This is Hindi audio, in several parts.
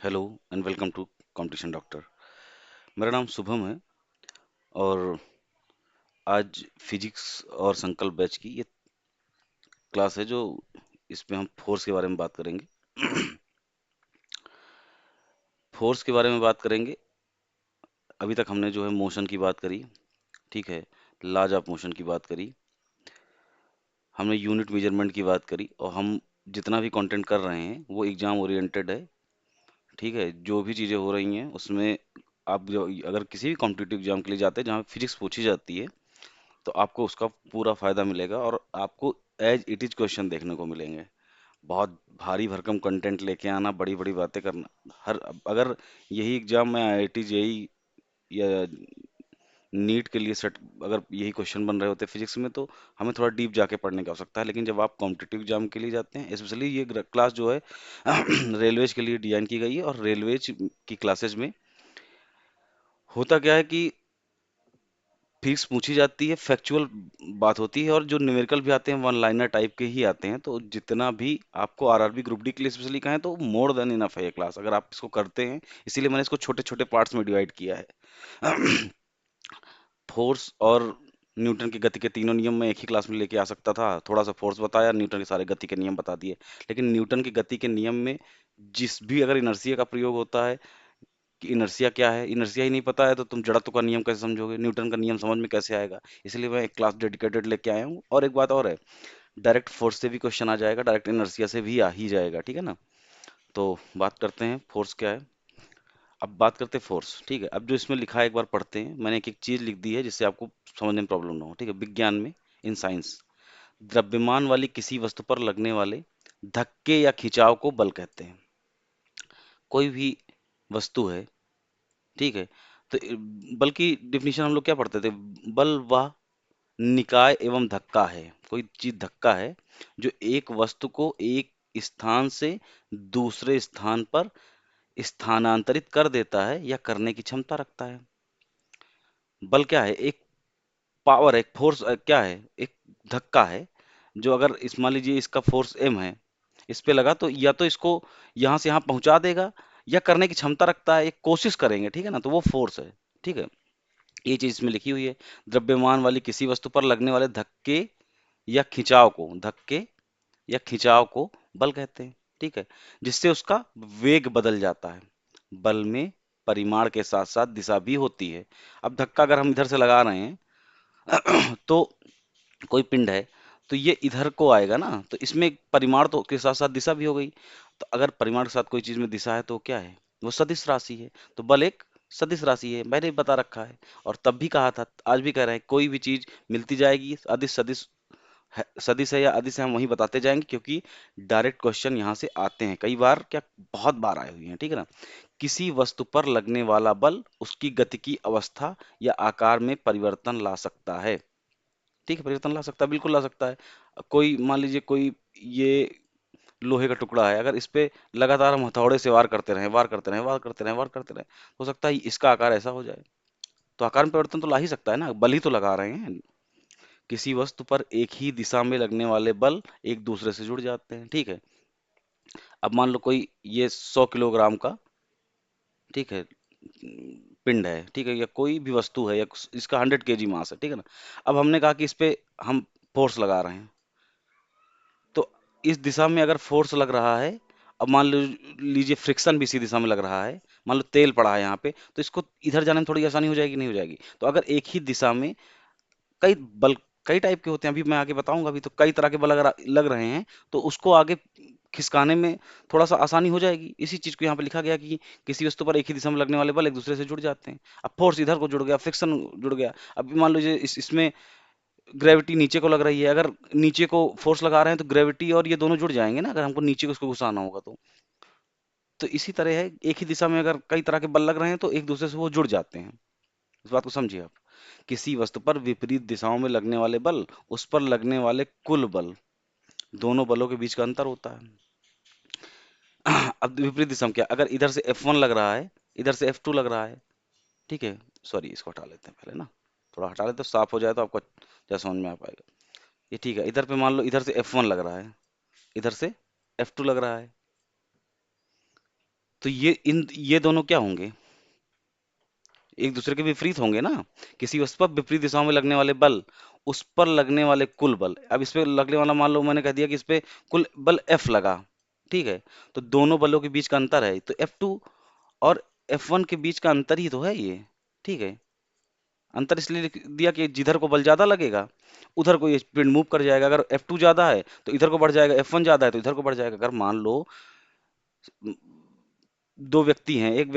Hello and welcome to competition doctor. मेरा नाम शुभम है और आज फिजिक्स और संकल्प बैच की ये क्लास है जो इसमें हम फोर्स के बारे में बात करेंगे। फोर्स के बारे में बात करेंगे। अभी तक हमने जो है मोशन की बात करी, ठीक है, लॉज ऑफ मोशन की बात करी, हमने यूनिट मेजरमेंट की बात करी और हम जितना भी कंटेंट कर रहे हैं वो एग्जाम ओरिएंटेड है, ठीक है। जो भी चीज़ें हो रही हैं उसमें आप जो अगर किसी भी कॉम्पिटिटिव एग्जाम के लिए जाते हैं जहाँ फिजिक्स पूछी जाती है तो आपको उसका पूरा फायदा मिलेगा और आपको एज इट इज क्वेश्चन देखने को मिलेंगे। बहुत भारी भरकम कंटेंट लेके आना, बड़ी बड़ी बातें करना, हर अगर यही एग्जाम में आईआईटी जेई या नीट के लिए सेट अगर यही क्वेश्चन बन रहे होते फिजिक्स में तो हमें थोड़ा डीप जाके पढ़ने की आवश्यकता है। लेकिन जब आप कॉम्पिटिटिव एग्जाम के लिए जाते हैं, स्पेशली ये क्लास जो है रेलवेज के लिए डिजाइन की गई है और रेलवेज की क्लासेज में होता क्या है कि फिक्स पूछी जाती है, फैक्चुअल बात होती है और जो न्यूमेरिकल भी आते हैं वन लाइनर टाइप के ही आते हैं। तो जितना भी आपको आरआरबी ग्रुप डी के लिए स्पेशली कहें तो मोर देन इनफ है ये क्लास अगर आप इसको करते हैं। इसीलिए मैंने इसको छोटे छोटे पार्ट्स में डिवाइड किया है। फोर्स और न्यूटन की गति के तीनों नियम मैं एक ही क्लास में लेके आ सकता था, थोड़ा सा फोर्स बताया, न्यूटन के सारे गति के नियम बता दिए। लेकिन न्यूटन की गति के नियम में जिस भी अगर इनर्शिया का प्रयोग होता है कि इनर्शिया क्या है, इनर्शिया ही नहीं पता है तो तुम जड़त्व का नियम कैसे समझोगे, न्यूटन का नियम समझ में कैसे आएगा। इसलिए मैं एक क्लास डेडिकेटेड लेके आया हूँ। और एक बात और है, डायरेक्ट फोर्स से भी क्वेश्चन आ जाएगा, डायरेक्ट इनर्शिया से भी आ ही जाएगा, ठीक है ना। तो बात करते हैं फोर्स क्या है। अब बात करते हैं फोर्स, ठीक है। अब जो इसमें लिखा है एक बार पढ़ते हैं। मैंने एक एक चीज लिख दी है जिससे आपको समझने में प्रॉब्लम ना हो, ठीक है। विज्ञान में, इन साइंस, द्रव्यमान वाली किसी वस्तु पर लगने वाले धक्के या खिंचाव को बल कहते हैं। कोई भी वस्तु है, ठीक है, तो बल की डिफिनीशन हम लोग क्या पढ़ते थे? बल वह निकाय एवं धक्का है, कोई चीज धक्का है जो एक वस्तु को एक स्थान से दूसरे स्थान पर स्थानांतरित कर देता है या करने की क्षमता रखता है। बल क्या है? एक पावर है, एक फोर्स। क्या है? एक धक्का है जो अगर इस मान लीजिए इसका फोर्स एम है, इस पे लगा तो या तो इसको यहाँ से यहाँ पहुंचा देगा या करने की क्षमता रखता है, एक कोशिश करेंगे, ठीक है ना, तो वो फोर्स है, ठीक है। ये चीज इसमें लिखी हुई है। द्रव्यमान वाली किसी वस्तु पर लगने वाले या खिंचाव को धक्के या खिंचाव को बल कहते हैं, ठीक है, जिससे उसका वेग बदल जाता है। बल में परिमाण के साथ साथ दिशा भी होती है। अब धक्का अगर हम इधर से लगा रहे हैं तो कोई पिंड है तो ये इधर को आएगा ना, तो इसमें एक परिमाण तो के साथ साथ दिशा भी हो गई। तो अगर परिमाण के साथ कोई चीज में दिशा है तो क्या है? वो सदिश राशि है। तो बल एक सदिश राशि है, मैंने बता रखा है। और तब भी कहा था, आज भी कह रहे हैं, कोई भी चीज मिलती जाएगी अदिश सदिश सदिश है या अदिश है हम वही बताते जाएंगे, क्योंकि डायरेक्ट क्वेश्चन यहाँ से आते हैं कई बार, क्या बहुत बार आए हुए हैं, ठीक है ना। किसी वस्तु पर लगने वाला बल उसकी गति की अवस्था या आकार में परिवर्तन ला सकता है, ठीक है, परिवर्तन ला सकता है, बिल्कुल ला सकता है। कोई मान लीजिए कोई ये लोहे का टुकड़ा है, अगर इस पे लगातार हम हथौड़े से वार करते रहें, वार करते रहें, वार करते रहें, वार करते रहें, हो सकता है इसका आकार ऐसा हो जाए। तो आकार में परिवर्तन तो ला ही सकता है ना, बल ही तो लगा रहे हैं। किसी वस्तु पर एक ही दिशा में लगने वाले बल एक दूसरे से जुड़ जाते हैं, ठीक है। अब मान लो कोई ये 100 किलोग्राम का, ठीक है, पिंड है, ठीक है, या कोई भी वस्तु है या इसका 100 केजी मास है, ठीक है ना। अब हमने कहा कि इस पे हम फोर्स लगा रहे हैं, तो इस दिशा में अगर फोर्स लग रहा है, अब मान लीजिए फ्रिक्शन भी इसी दिशा में लग रहा है, मान लो तेल पड़ा है यहाँ पे, तो इसको इधर जाने में थोड़ी आसानी हो जाएगी, नहीं हो जाएगी? तो अगर एक ही दिशा में कई बल, कई टाइप के होते हैं, अभी मैं आगे बताऊंगा। अभी तो कई तरह के बल अगर लग रहे हैं तो उसको आगे खिसकाने में थोड़ा सा आसानी हो जाएगी। इसी चीज को यहाँ पे लिखा गया कि किसी वस्तु पर एक ही दिशा में लगने वाले बल एक दूसरे से जुड़ जाते हैं। अब फोर्स इधर को जुड़ गया, फ्रिक्शन जुड़ गया। अब मान लीजिए इसमें ग्रेविटी नीचे को लग रही है, अगर नीचे को फोर्स लगा रहे हैं तो ग्रेविटी और ये दोनों जुड़ जाएंगे ना, अगर हमको नीचे को उसको घुसाना होगा तो इसी तरह है, एक ही दिशा में अगर कई तरह के बल लग रहे हैं तो एक दूसरे से वो जुड़ जाते हैं। इस बात को समझिए आप। किसी वस्तु पर विपरीत दिशाओं में लगने वाले बल, उस पर लगने वाले कुल बल, दोनों बलों के बीच का अंतर होता है। अब विपरीत दिशा में क्या, अगर इधर से F1 लग रहा है, इधर से F2 लग रहा है, ठीक है, सॉरी इसको हटा लेते हैं पहले ना, थोड़ा हटा लेते हैं साफ हो जाए तो आपको क्या समझ में आ पाएगा। ये ठीक है, इधर पे मान लो इधर से F1 लग रहा है, इधर से F2 लग रहा है, तो ये दोनों क्या होंगे, एक दूसरे के विपरीत होंगे ना। किसी वस्तु पर विपरीत दिशाओं में लगने वाले बल, उस पर लगने वाले कुल बल। अब इस पे लगने वाला, मान लो मैंने कह दिया कि इस पे कुल बल F लगा, ठीक है, तो दोनों बलों के बीच का अंतर है, तो F2 और F1 के बीच का अंतर ही तो है ये, ठीक है। अंतर इसलिए लिख दिया कि जिधर को बल ज्यादा लगेगा उधर को ये पिंड मूव कर जाएगा। अगर F2 ज्यादा है तो इधर को बढ़ जाएगा, F1 ज्यादा है तो इधर को बढ़ जाएगा। अगर मान लो दो व्यक्ति हैं, एक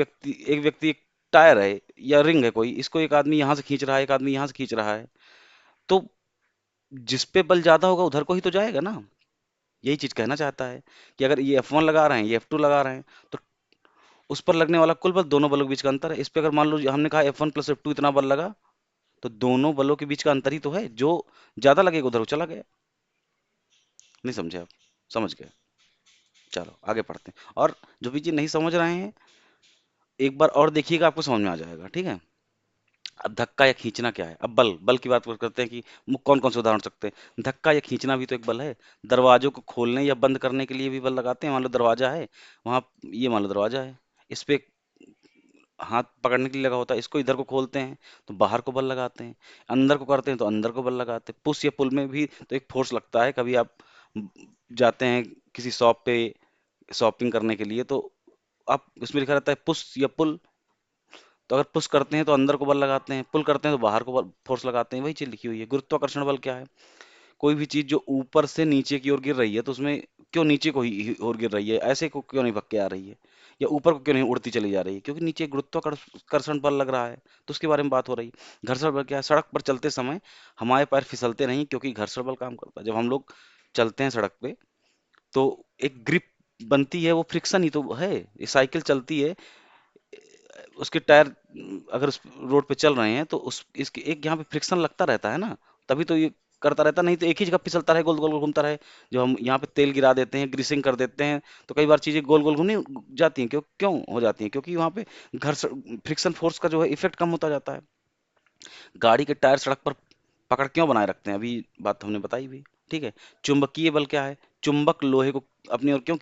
व्यक्ति एक टायर है या रिंग है कोई, इसको एक आदमी यहाँ से खींच रहा है, एक आदमी यहाँ से खींच रहा है, तो जिस पे बल ज्यादा होगा उधर को ही तो जाएगा ना। यही चीज कहना चाहता है कि अगर ये F1 लगा रहे हैं, ये F2 लगा रहे हैं, तो उस पर लगने वाला कुल बल दोनों बलों के बीच का अंतर है। इस पे अगर मान लो हमने कहा F1 प्लस F2 इतना बल लगा, तो दोनों बलों के बीच का अंतर ही तो है, जो ज्यादा लगेगा उधर वो चला गया। नहीं समझे आप? समझ गए? चलो आगे पढ़ते हैं। और जो भी चीज नहीं समझ रहे हैं एक बार और देखिएगा, आपको समझ में आ जाएगा, ठीक है। अब धक्का या खींचना क्या है? अब बल बल की बात करते हैं कि कौन कौन से उदाहरण हो सकते हैं। धक्का या खींचना भी तो एक बल है। दरवाजों को खोलने या बंद करने के लिए भी बल लगाते हैं। मान लो दरवाजा है वहां, ये मान लो दरवाजा है, इस पे हाथ पकड़ने के लिए लगा होता है, इसको इधर को खोलते हैं तो बाहर को बल लगाते हैं, अंदर को करते हैं तो अंदर को बल लगाते हैं। पुश या पुल में भी तो एक फोर्स लगता है। कभी आप जाते हैं किसी शॉप पे शॉपिंग करने के लिए, तो आप उसमें लिखा रहता है पुश या पुल, तो अगर पुश करते हैं तो अंदर को बल लगाते हैं, पुल करते हैं तो बाहर को बल फोर्स लगाते हैं। वही चीज लिखी हुई है। गुरुत्वाकर्षण बल क्या है? कोई भी चीज जो ऊपर से नीचे की ओर गिर रही है तो उसमें क्यों नीचे को ही ओर गिर रही है, ऐसे को क्यों नहीं भग के आ रही है, या ऊपर को क्यों नहीं उड़ती चली जा रही है? क्योंकि नीचे गुरुत्वाकर्षण बल लग रहा है। तो उसके बारे में बात हो रही है। घर्षण बल क्या है? सड़क पर चलते समय हमारे पैर फिसलते नहीं क्योंकि घर्षण बल काम करता है। जब हम लोग चलते हैं सड़क पे तो एक ग्रिप बनती है, वो फ्रिक्शन ही तो है। ये साइकिल चलती है, उसके टायर अगर उस रोड पे चल रहे हैं तो उस इसके एक यहाँ पे फ्रिक्शन लगता रहता है ना, तभी तो ये करता रहता। नहीं तो एक ही जगह फिसलता रहे, गोल गोल गोल घूमता रहे। जो हम यहाँ पे तेल गिरा देते हैं, ग्रीसिंग कर देते हैं, तो कई बार चीजें गोल गोल घूमने जाती हैं। क्यों क्यों हो जाती हैं? क्योंकि वहाँ पे घर्षण फ्रिक्शन फोर्स का जो है इफेक्ट कम होता जाता है। गाड़ी के टायर सड़क पर पकड़ क्यों बनाए रखते हैं? अभी बात हमने बताई भी, ठीक है। चुंबकीय बल क्या है? चुंबक लोहे को अपनी ओर क्यों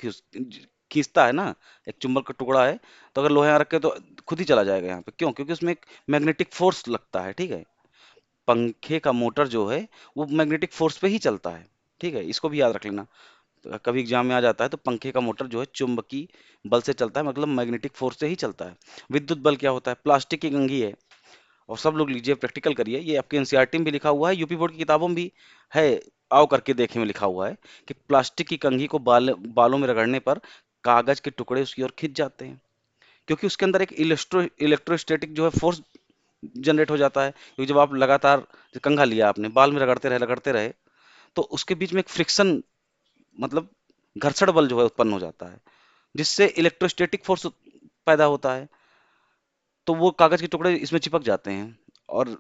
खींचता है ना। एक चुंबक का टुकड़ा है, तो अगर लोहे यहाँ रखे तो खुद ही चला जाएगा यहाँ पे। क्यों? क्योंकि उसमें एक मैग्नेटिक फोर्स लगता है, ठीक है। पंखे का मोटर जो है वो मैग्नेटिक फोर्स पे ही चलता है, ठीक है। इसको भी याद रख लेना, तो कभी एग्जाम में आ जाता है। तो पंखे का मोटर जो है चुंबकीय बल से चलता है, मतलब मैग्नेटिक फोर्स से ही चलता है। विद्युत बल क्या होता है? प्लास्टिक की कंघी है, और सब लोग लीजिए प्रैक्टिकल करिए। ये आपके एनसीईआरटी में भी लिखा हुआ है, यूपी बोर्ड की किताबों में भी है। आओ करके देखे में लिखा हुआ है कि प्लास्टिक की कंघी को बालों में रगड़ने पर कागज के टुकड़े उसकी ओर खिंच जाते हैं, क्योंकि उसके अंदर एक इलेक्ट्रोस्टैटिक जो है फोर्स जनरेट हो जाता है। क्योंकि जब आप लगातार कंघा लिया आपने, बाल में रगड़ते रहे, तो उसके बीच में एक फ्रिक्शन, मतलब घर्षण बल जो है उत्पन्न हो जाता है, जिससे इलेक्ट्रोस्टैटिक फोर्स पैदा होता है। तो वो कागज के टुकड़े इसमें चिपक जाते हैं। और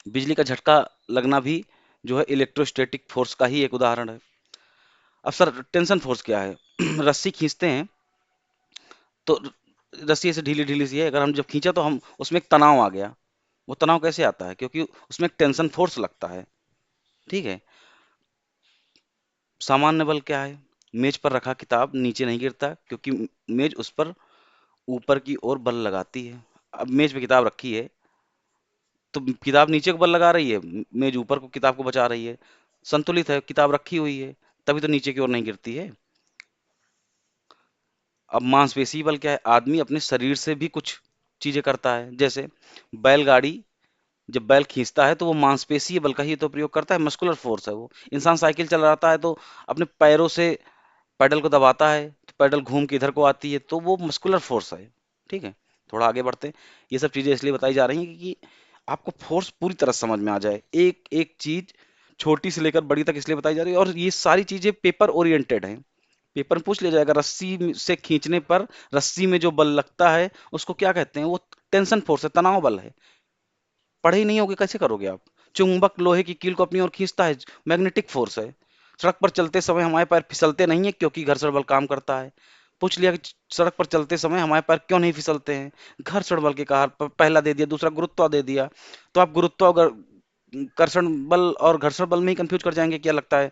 बिजली का झटका लगना भी जो है इलेक्ट्रोस्टैटिक फोर्स का ही एक उदाहरण है। अब सर टेंशन फोर्स क्या है? रस्सी खींचते हैं तो रस्सी ऐसे ढीली ढीली सी है, अगर हम जब खींचा तो हम उसमें एक तनाव आ गया। वो तनाव कैसे आता है? क्योंकि उसमें एक टेंशन फोर्स लगता है, ठीक है। सामान्य बल क्या है? मेज पर रखा किताब नीचे नहीं गिरता, क्योंकि मेज उस पर ऊपर की ओर बल लगाती है। अब मेज पे किताब रखी है तो किताब नीचे को बल लगा रही है, मेज ऊपर को किताब को बचा रही है। संतुलित है, किताब रखी हुई है, तभी तो नीचे की ओर नहीं गिरती है। अब मांसपेशी बल क्या है? आदमी अपने शरीर से भी कुछ चीजें करता है। जैसे बैलगाड़ी, जब बैल खींचता है तो वो मांसपेशीय बल का ही तो प्रयोग करता है, मस्कुलर फोर्स है वो। इंसान साइकिल चलाता है तो अपने पैरों से पैडल को दबाता है, तो पैडल घूम के इधर को आती है, तो वो मस्कुलर फोर्स है, ठीक है। थोड़ा आगे बढ़ते हैं। ये सब चीजें इसलिए बताई जा रही हैं कि आपको फोर्स पूरी तरह समझ में आ जाए। एक एक चीज छोटी से लेकर बड़ी तक इसलिए बताई जा रही है, और ये सारी चीजें पेपर ओरिएंटेड हैं। पेपर में पूछ लिया जाएगा, से खींचने पर रस्सी में जो बल लगता है उसको क्या कहते हैं? वो टेंशन फोर्स है, तनाव बल है। पढ़े ही नहीं होगे, कैसे करोगे आप? चुंबक लोहे की कील को अपनी ओर खींचता है, मैग्नेटिक फोर्स है। सड़क पर चलते समय हमारे पैर फिसलते नहीं है क्योंकि घर्षण बल काम करता है। पूछ लिया कि सड़क पर चलते समय हमारे पैर क्यों नहीं फिसलते हैं? घर्षण बल के कारण। पहला दे दिया, दूसरा गुरुत्व दे दिया। तो आप कर्षण बल और घर्षण बल में ही कंफ्यूज कर जाएंगे। क्या लगता है?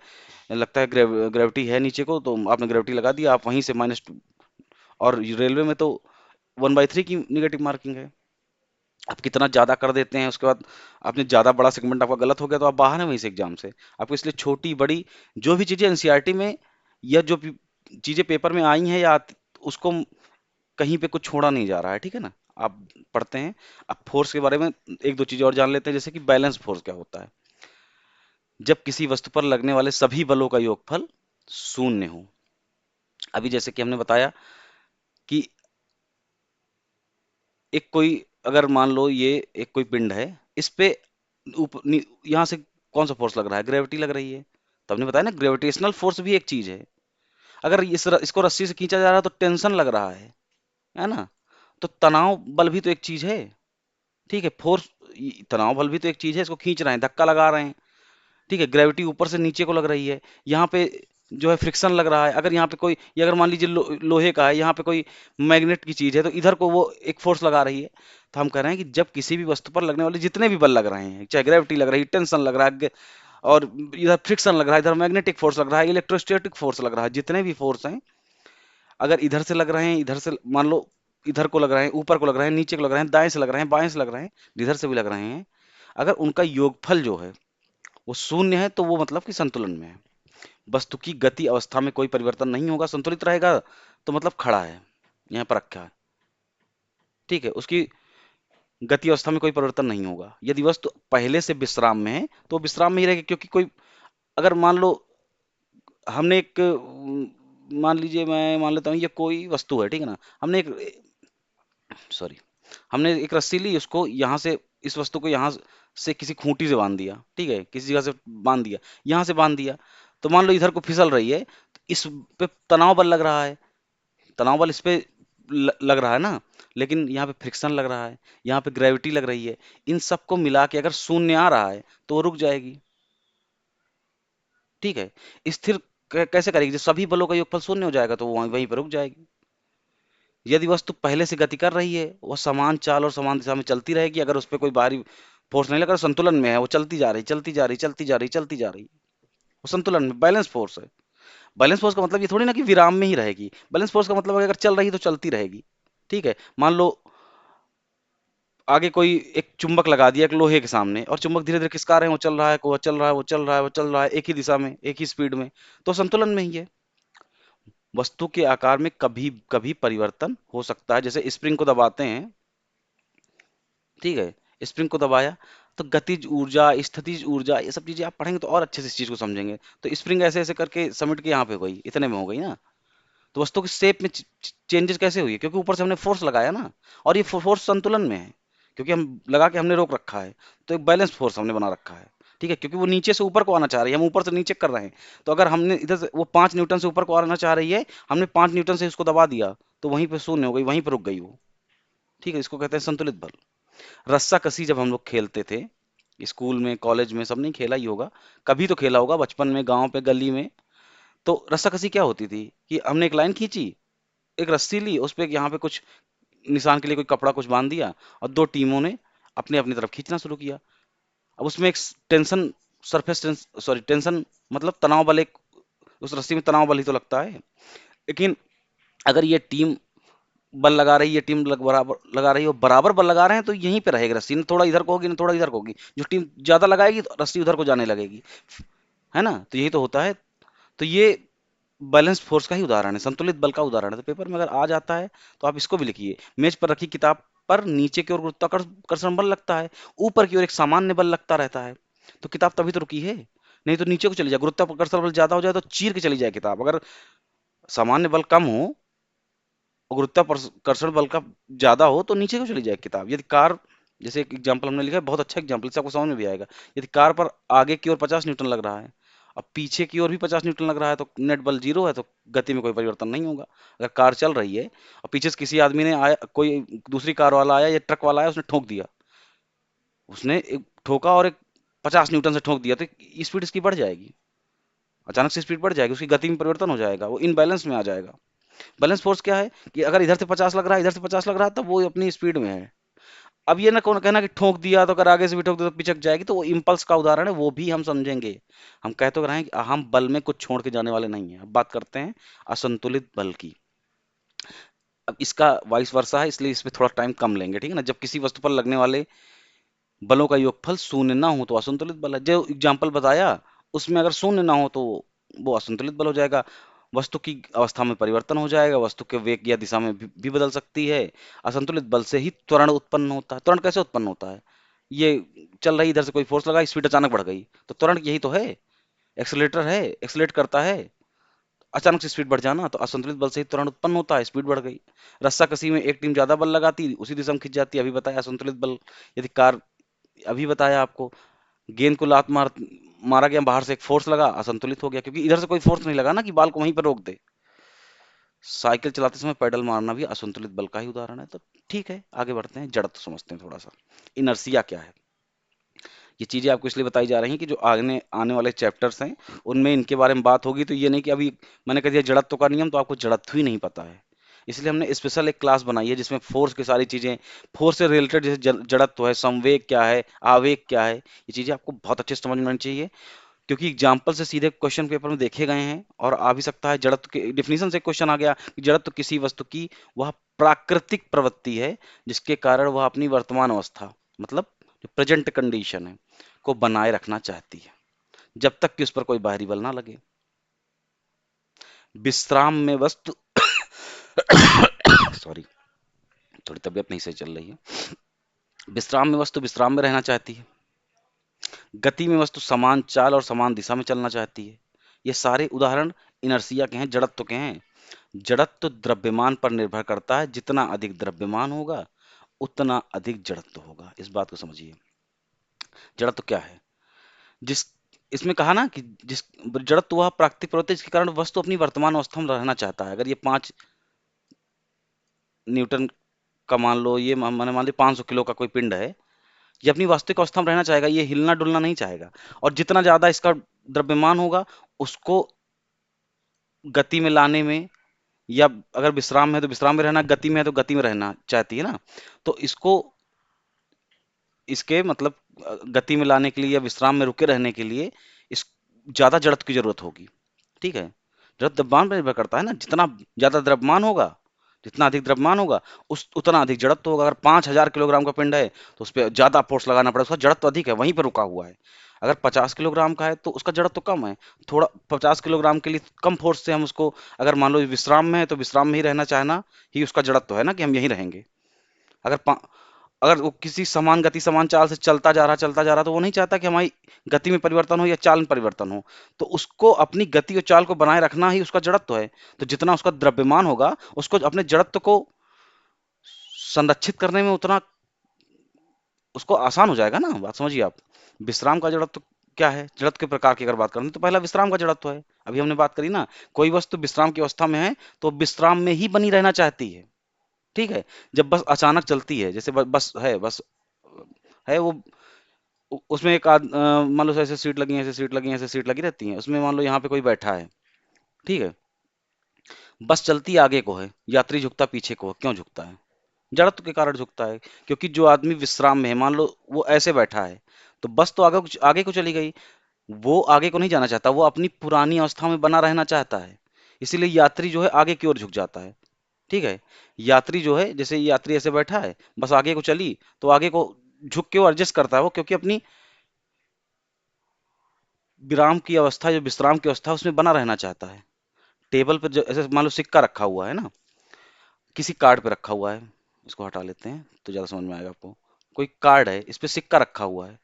लगता है ग्रेविटी है नीचे को, तो आपने ग्रेविटी लगा दिया, आप वहीं से माइनस और रेलवे में तो 1/3 की निगेटिव मार्किंग है। आप कितना ज़्यादा कर देते हैं, उसके बाद आपने ज़्यादा बड़ा सेगमेंट आपका गलत हो गया तो आप बाहर हैं वहीं से एग्जाम से। आपको इसलिए छोटी बड़ी जो भी चीज़ें एनसीईआरटी में या जो भी चीज़ें पेपर में आई हैं या उसको कहीं पे कुछ छोड़ा नहीं जा रहा है, ठीक है ना। आप पढ़ते हैं। अब फोर्स के बारे में एक दो चीज़ें और जान लेते हैं, जैसे कि बैलेंस फोर्स क्या होता है। जब किसी वस्तु पर लगने वाले सभी बलों का योगफल शून्य हो। अभी जैसे कि हमने बताया कि एक कोई, अगर मान लो ये एक कोई पिंड है, इस पे यहाँ से कौन सा फोर्स लग रहा है, ग्रेविटी लग रही है। तो हमने बताया ना, ग्रेविटेशनल फोर्स भी एक चीज है। अगर इसको रस्सी से खींचा जा रहा है तो टेंशन लग रहा है ना। तो तनाव बल भी तो एक चीज है, ठीक है। फोर्स, तनाव बल भी तो एक चीज है, इसको खींच रहे हैं, धक्का लगा रहे हैं, ठीक है। ग्रेविटी ऊपर से नीचे को लग रही है, यहाँ पे जो है फ्रिक्शन लग रहा है। अगर यहाँ पे कोई, ये अगर मान लीजिए लोहे का है, यहाँ पे कोई मैग्नेट की चीज है, तो इधर को वो एक फोर्स लगा रही है। तो हम कह रहे हैं कि जब किसी भी वस्तु पर लगने वाले जितने भी बल लग रहे हैं, चाहे ग्रेविटी लग रही है, टेंशन लग रहा है, और इधर फ्रिक्शन लग रहा है, इधर मैग्नेटिक फोर्स लग रहा है, इलेक्ट्रोस्टैटिक फोर्स लग रहा है, जितने भी फोर्स हैं, अगर इधर से लग रहे हैं, इधर से मान लो इधर को लग रहे हैं, ऊपर को लग रहे हैं, नीचे को लग रहे हैं, दाएं से लग रहे हैं, बाएं से लग रहे हैं, जिधर से भी लग रहे हैं, अगर उनका योगफल जो है वो शून्य है, तो वो मतलब कि संतुलन में है। वस्तु की गति अवस्था में कोई परिवर्तन नहीं होगा, संतुलित रहेगा, तो मतलब खड़ा है, यहाँ पर रखा है, ठीक है। उसकी गति अवस्था में कोई परिवर्तन नहीं होगा। यदि वस्तु पहले से विश्राम में है तो विश्राम में ही रहेगी, क्योंकि कोई, अगर मान लो हमने एक मान लीजिए, मैं मान लेता हूँ ये कोई वस्तु है, ठीक है ना। हमने एक, सॉरी, हमने एक रस्सी ली, उसको यहाँ से, इस वस्तु को यहाँ से किसी खूंटी से बांध दिया, ठीक है, किसी जगह से बांध दिया, यहाँ से बांध दिया। तो मान लो इधर को फिसल रही है, तो इस पे तनाव बल लग रहा है, तनाव बल इस पे लग रहा है ना, लेकिन यहाँ पे फ्रिक्शन लग रहा है, यहाँ पे ग्रेविटी लग रही है। इन सबको मिला के अगर शून्य आ रहा है तो वो रुक जाएगी, ठीक है। स्थिर कैसे करेगी, जब सभी बलों का योगफल शून्य हो जाएगा तो वो वहीं वहीं पर रुक जाएगी। यदि वस्तु पहले से गति कर रही है, वो समान चाल और समान दिशा में चलती रहेगी, अगर उस पर कोई बाहरी फोर्स नहीं लगा, संतुलन में है, वो चलती जा रही, चलती जा रही, चलती जा रही, चलती जा रही, वो संतुलन में, बैलेंस फोर्स है। बैलेंस फोर्स का मतलब ये थोड़ी ना कि विराम में ही रहेगी। बैलेंस फोर्स का मतलब है अगर चल रही तो चलती रहेगी, ठीक है। मान लो आगे कोई एक चुंबक लगा दिया एक लोहे के सामने, और चुंबक धीरे धीरे खिसका रहे हैं, वो चल रहा है, वो चल रहा है, वो चल रहा है, वो चल रहा है, एक ही दिशा में, एक ही स्पीड में, तो संतुलन में ही है। वस्तु के आकार में कभी कभी परिवर्तन हो सकता है, जैसे स्प्रिंग को दबाते हैं, ठीक है, स्प्रिंग को दबाया तो गतिज ऊर्जा, स्थितिज ऊर्जा, ये सब चीजें आप पढ़ेंगे तो और अच्छे से इस चीज को समझेंगे। तो स्प्रिंग ऐसे ऐसे करके समिट के यहाँ पे हो गई, इतने में हो गई ना। तो वस्तु की शेप में चेंजेस कैसे हुई है, क्योंकि ऊपर से हमने फोर्स लगाया ना, और ये फोर्स संतुलन में है, क्योंकि हम लगा के हमने रोक रखा है। तो एक बैलेंस फोर्स हमने बना रखा है, ठीक है, क्योंकि वो नीचे से ऊपर को आना चाह रही है, हम ऊपर से नीचे कर रहे हैं। तो अगर हमने इधर से, वो 5 न्यूटन से ऊपर को आना चाह रही है, हमने 5 न्यूटन से उसको दबा दिया, तो वहीं पे शून्य हो गई, वहीं पर रुक गई वो, ठीक है। इसको कहते हैं संतुलित बल। रस्साकसी जब हम लोग खेलते थे, स्कूल में कॉलेज में, सब नहीं खेला ही होगा, कभी तो खेला होगा बचपन में, गांव पे गली में। तो रस्साकसी क्या होती थी कि हमने एक लाइन खींची, एक रस्सी ली, उस पे यहाँ पे कुछ निशान के लिए कोई कपड़ा कुछ बांध दिया, और दो टीमों ने अपने अपनी तरफ खींचना शुरू किया। अब उसमें एक टेंशन, सरफेस सॉरी टेंशन मतलब तनाव बल, एक उस रस्सी में तनाव बल ही तो लगता है। लेकिन अगर ये टीम बल लगा रही है, टीम बराबर लगा रही है, और बराबर बल लगा रहे हैं, तो यहीं पे रहेगी रस्सी, न थोड़ा इधर को होगी न थोड़ा इधर को होगी। जो टीम ज्यादा लगाएगी तो रस्सी उधर को जाने लगेगी, है ना। तो यही तो होता है। तो ये बैलेंस फोर्स का ही उदाहरण है, संतुलित बल का उदाहरण है। तो पेपर में अगर आ जाता है तो आप इसको भी लिखिए। मेज पर रखी किताब पर नीचे की ओर गुरुत्वाकर्षण बल लगता है, ऊपर की ओर एक सामान्य बल लगता रहता है। तो किताब तभी तो रुकी है, नहीं तो नीचे को चली जाए। गुरुत्वाकर्षण बल ज्यादा हो जाए तो चीर के चली जाए किताब। अगर सामान्य बल कम हो और गुरुत्वाकर्षण बल का ज्यादा हो तो नीचे को चली जाए किताब। यदि कार, जैसे एक एग्जांपल हमने लिखा है, बहुत अच्छा एग्जांपल, इससे आपको समझ में भी आएगा। यदि कार पर आगे की ओर 50 न्यूटन लग रहा है, अब पीछे की ओर भी 50 न्यूटन लग रहा है, तो नेट बल जीरो है, तो गति में कोई परिवर्तन नहीं होगा। अगर कार चल रही है और पीछे से किसी आदमी ने आया, कोई दूसरी कार वाला आया या ट्रक वाला आया, उसने ठोक दिया, उसने एक ठोका और एक 50 न्यूटन से ठोक दिया, तो स्पीड इसकी बढ़ जाएगी, अचानक से स्पीड बढ़ जाएगी, उसकी गति में परिवर्तन हो जाएगा, वो इनबैलेंस में आ जाएगा। बैलेंस फोर्स क्या है कि अगर इधर से 50 लग रहा है, इधर से 50 लग रहा है, तब वो अपनी स्पीड में है। अब ये ना कौन कहना कि ठोक दिया तो अगर आगे से भी ठोक दिया तो पिचक जाएगी, तो वो इम्पल्स का उदाहरण है, वो भी हम समझेंगे। हम कह तो रहे हैं कि हम बल में कुछ छोड़ के जाने वाले नहीं है। अब बात करते हैं असंतुलित बल की। अब इसका वाइस वर्सा है, इसलिए इस पे थोड़ा टाइम कम लेंगे, ठीक है ना। जब किसी वस्तु पर लगने वाले बलों का योगफल शून्य ना हो तो असंतुलित बल है। जो एग्जाम्पल बताया उसमें अगर शून्य ना हो तो वो असंतुलित बल हो जाएगा। वस्तु की अवस्था में परिवर्तन हो जाएगा, वस्तु के वेग या दिशा में भी बदल सकती है। असंतुलित बल से ही त्वरण उत्पन्न होता है। त्वरण कैसे उत्पन्न होता है? ये चल रही, इधर से कोई फोर्स लगा, स्पीड अचानक बढ़ गई, तो त्वरण यही तो है। एक्सीलरेटर है, एक्सीलरेट करता है, अचानक से स्पीड बढ़ जाना, तो असंतुलित बल से ही त्वरण उत्पन्न होता है, स्पीड बढ़ गई। रस्सा कसी में एक टीम ज्यादा बल लगाती, उसी दिशा में खिंच जाती, अभी बताया असंतुलित बल। यदि कार, अभी बताया आपको, गेंद को मारा गया, बाहर से एक फोर्स लगा, असंतुलित हो गया, क्योंकि इधर से कोई फोर्स नहीं लगा ना कि बाल को वहीं पर रोक दे। साइकिल चलाते समय पैडल मारना भी असंतुलित बल का ही उदाहरण है। तो ठीक है, आगे बढ़ते हैं, जड़त्व समझते हैं थोड़ा सा। इनर्सिया क्या है? ये चीजें आपको इसलिए बताई जा रही हैं कि जो आगे आने वाले चैप्टर्स हैं उनमें इनके बारे में बात होगी। तो ये नहीं कि अभी मैंने कह दिया जड़त्व का नियम तो आपको जड़त्व ही नहीं पता है। इसलिए हमने स्पेशल एक क्लास बनाई है जिसमें फोर्स की सारी चीजें, फोर्स से रिलेटेड जैसे जड़त्व है, संवेग क्या है, आवेग क्या है, ये चीजें आपको बहुत अच्छे से समझ में आनी चाहिए। क्योंकि एग्जाम्पल से सीधे क्वेश्चन पेपर में देखे गए हैं और आ भी सकता है। जड़त्व के डिफिनीशन से क्वेश्चन आ गया कि जड़त्व किसी वस्तु की वह प्राकृतिक प्रवृत्ति है जिसके कारण वह अपनी वर्तमान अवस्था, मतलब जो प्रेजेंट कंडीशन है, को बनाए रखना चाहती है जब तक कि उस पर कोई बाहरी बल ना लगे। विश्राम में वस्तु सॉरी, थोड़ी तबीयत नहीं सही चल रही है। विश्राम में वस्तु विश्राम में रहना चाहती है। गति में वस्तु समान चाल और समान दिशा में चलना चाहती है। ये सारे उदाहरण इनर्सिया के हैं, जड़त्व के हैं। जड़त्व द्रव्यमान पर निर्भर करता है, जितना अधिक द्रव्यमान होगा उतना अधिक जड़त्व होगा। इस बात को समझिए। जड़त्व क्या है? जिस इसमें कहा ना कि जिस जड़त्व वह प्राकृतिक प्रवृत्ति जिसके कारण वस्तु अपनी वर्तमान अवस्था में रहना चाहता है। अगर ये 5 न्यूटन का मान लो, ये मैंने मान ली 500 किलो का कोई पिंड है, ये अपनी वास्तविक अवस्था में रहना चाहेगा, ये हिलना डुलना नहीं चाहेगा। और जितना ज्यादा इसका द्रव्यमान होगा उसको गति में लाने में, या अगर विश्राम में है तो विश्राम में रहना, गति में है तो गति में रहना चाहती है ना। तो इसको इसके मतलब गति में लाने के लिए या विश्राम में रुके रहने के लिए इस ज्यादा जड़त्व की जरूरत होगी। ठीक है, जड़त्व द्रव्यमान पर निर्भर करता है ना। जितना ज्यादा द्रव्यमान होगा, जितना अधिक द्रव्यमान होगा उस उतना अधिक जड़त्व होगा। अगर 5,000 किलोग्राम का पिंड है तो उस पर ज्यादा फोर्स लगाना पड़ेगा, उसका जड़त्व अधिक है, वहीं पर रुका हुआ है। अगर 50 किलोग्राम का है तो उसका जड़त्व कम है, थोड़ा 50 किलोग्राम के लिए कम फोर्स से हम उसको, अगर मान लो विश्राम में है तो विश्राम में ही रहना चाहना ही उसका जड़त्व है ना, कि हम यहीं रहेंगे। अगर अगर वो किसी समान गति समान चाल से चलता जा रहा तो वो नहीं चाहता कि हमारी गति में परिवर्तन हो या चाल में परिवर्तन हो। तो उसको अपनी गति और चाल को बनाए रखना ही उसका जड़त्व है। तो जितना उसका द्रव्यमान होगा उसको अपने जड़त्व को संरक्षित करने में उतना उसको आसान हो जाएगा ना। बात समझिए आप। विश्राम का जड़त्व क्या है? जड़त्व के प्रकार की अगर बात करें तो पहला विश्राम का जड़त्व है, अभी हमने बात करी ना। कोई वस्तु विश्राम की अवस्था में है तो विश्राम में ही बनी रहना चाहती है। ठीक है। जब बस अचानक चलती है, जैसे बस है वो, उसमें मान लो ऐसे सीट लगी है, ऐसे सीट लगी है, ऐसे सीट लगी रहती हैं, उसमें मान लो यहाँ पे कोई बैठा है। ठीक है। बस चलती आगे को है, यात्री झुकता पीछे को है। क्यों झुकता है? जड़त्व के कारण झुकता है। क्योंकि जो आदमी विश्राम में है, मान लो वो ऐसे बैठा है, तो बस तो आगे को चली गई, वो आगे को नहीं जाना चाहता, वो अपनी पुरानी अवस्था में बना रहना चाहता है। इसीलिए यात्री जो है आगे की ओर झुक जाता है। ठीक है। यात्री जो है, जैसे यात्री ऐसे बैठा है, बस आगे को चली तो आगे को झुक के वो एडजस्ट करता है वो, क्योंकि अपनी विराम की अवस्था, जो विश्राम की अवस्था, उसमें बना रहना चाहता है। टेबल पर जो ऐसे मान लो सिक्का रखा हुआ है ना, किसी कार्ड पे रखा हुआ है, इसको हटा लेते हैं तो ज्यादा समझ में आएगा आपको। कोई कार्ड है, इस पे सिक्का रखा हुआ है,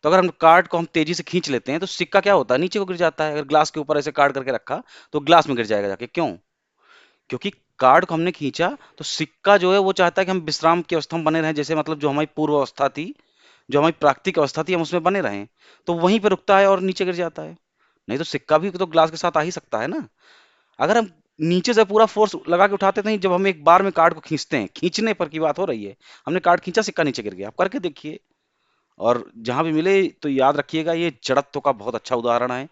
तो अगर हम कार्ड को हम तेजी से खींच लेते हैं तो सिक्का क्या होता है? नीचे को गिर जाता है। अगर ग्लास के ऊपर ऐसे कार्ड करके रखा तो ग्लास में गिर जाएगा जाके। क्यों? क्योंकि कार्ड को हमने खींचा, तो सिक्का जो है वो चाहता है कि हम विश्राम की अवस्था में बने रहें, जैसे मतलब जो हमारी पूर्व अवस्था थी, जो हमारी प्राकृतिक अवस्था थी, हम उसमें बने रहें। तो वहीं पे रुकता है और नीचे गिर जाता है। नहीं तो सिक्का भी तो ग्लास के साथ आ ही सकता है ना। अगर हम नीचे से पूरा फोर्स लगा के उठाते नहीं, जब हम एक बार में कार्ड को खींचते हैं, खींचने पर की बात हो रही है, हमने कार्ड खींचा, सिक्का नीचे गिर गया। आप करके देखिए, और जहां भी मिले तो याद रखिएगा, ये जड़त्व का बहुत अच्छा उदाहरण है।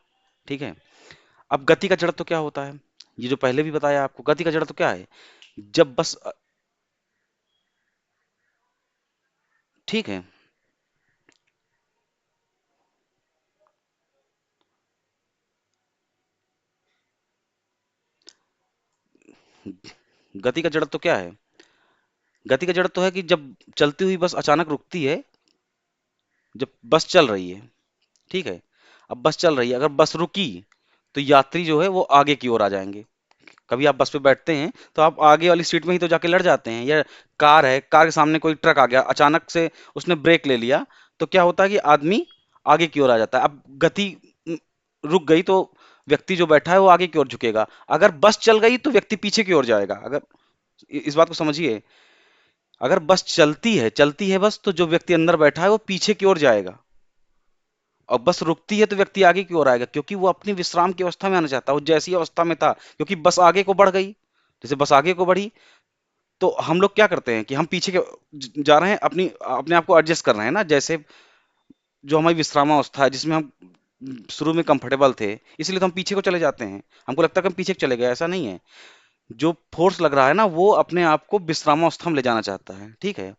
ठीक है। अब गति का जड़त्व क्या होता है? ये जो पहले भी बताया आपको, गति का जड़त्व क्या है? जब बस ठीक है। गति का जड़त्व क्या है? गति का जड़त्व है कि जब चलती हुई बस अचानक रुकती है, जब बस चल रही है, ठीक है। अब बस चल रही है, अगर बस रुकी तो यात्री जो है वो आगे की ओर आ जाएंगे। कभी आप बस पे बैठते हैं तो आप आगे वाली सीट में ही तो जाके लड़ जाते हैं, या कार है, कार के सामने कोई ट्रक आ गया, अचानक से उसने ब्रेक ले लिया, तो क्या होता है कि आदमी आगे की ओर आ जाता है। अब गति रुक गई तो व्यक्ति जो बैठा है वो आगे की ओर झुकेगा। अगर बस चल गई तो व्यक्ति पीछे की ओर जाएगा। अगर इस बात को समझिए, अगर बस चलती है बस, तो जो व्यक्ति अंदर बैठा है वो पीछे की ओर जाएगा, और बस रुकती है तो व्यक्ति आगे की ओर आएगा, क्योंकि वो अपनी विश्राम की अवस्था में आना चाहता है, वो जैसी अवस्था में था, क्योंकि बस आगे को बढ़ गई। जैसे बस आगे को बढ़ी तो हम लोग क्या करते हैं कि हम पीछे के जा रहे हैं, अपनी अपने आप को एडजस्ट कर रहे हैं ना। जैसे जो हमारी विश्रामावस्था है जिसमें हम शुरू में कंफर्टेबल थे, इसलिए तो हम पीछे को चले जाते हैं, हमको लगता है कि हम पीछे चले गए, ऐसा नहीं है। जो फोर्स लग रहा है ना, वो अपने आप को विश्रामावस्था में ले जाना चाहता है, ठीक है।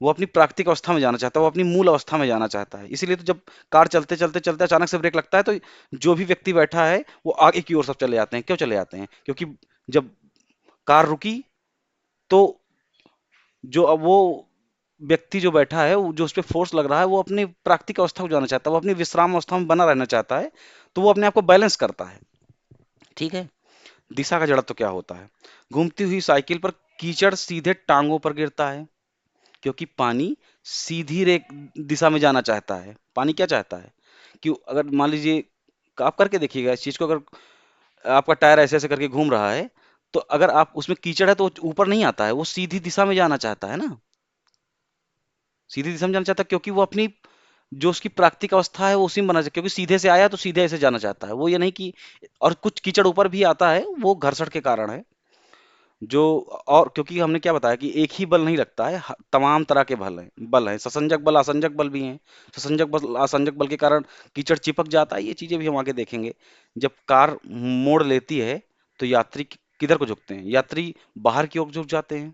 वो अपनी प्राकृतिक अवस्था में जाना चाहता है, वो अपनी मूल अवस्था में जाना चाहता है। इसीलिए तो जब कार चलते चलते चलते अचानक से ब्रेक लगता है तो जो भी व्यक्ति बैठा है वो आगे की ओर सब चले जाते हैं। क्यों चले जाते हैं? क्योंकि जब कार रुकी तो जो अब वो व्यक्ति जो बैठा है, जो उस पर फोर्स लग रहा है, वो अपनी प्राकृतिक अवस्था को जाना चाहता है, वो अपनी विश्राम अवस्था में बना रहना चाहता है, तो वो अपने आप को बैलेंस करता है, ठीक है। दिशा का जड़त्व क्या होता है? घूमती हुई साइकिल पर कीचड़ सीधे टांगों पर गिरता है, क्योंकि पानी सीधी रेख दिशा में जाना चाहता है। पानी क्या चाहता है कि अगर मान लीजिए, आप करके देखिएगा इस चीज को, अगर आपका टायर ऐसे ऐसे करके घूम रहा है, तो अगर आप उसमें कीचड़ है तो वो ऊपर नहीं आता है, वो सीधी दिशा में जाना चाहता है ना। सीधी दिशा में जाना चाहता है क्योंकि वो अपनी जो उसकी प्राकृतिक अवस्था है वो उसी में बना चाहता है, क्योंकि सीधे से आया तो सीधे ऐसे जाना चाहता है, वो ये नहीं कि, और कुछ कीचड़ ऊपर भी आता है, वो घर्षण के कारण है। जो, और क्योंकि हमने क्या बताया कि एक ही बल नहीं लगता है, तमाम तरह के बल हैं, ससंजक बल असंजक बल भी हैं। ससंजक बल असंजक बल के कारण कीचड़ चिपक जाता है, ये चीजें भी हम आगे देखेंगे। जब कार मोड़ लेती है तो यात्री किधर को झुकते हैं? यात्री बाहर की ओर झुक जाते हैं,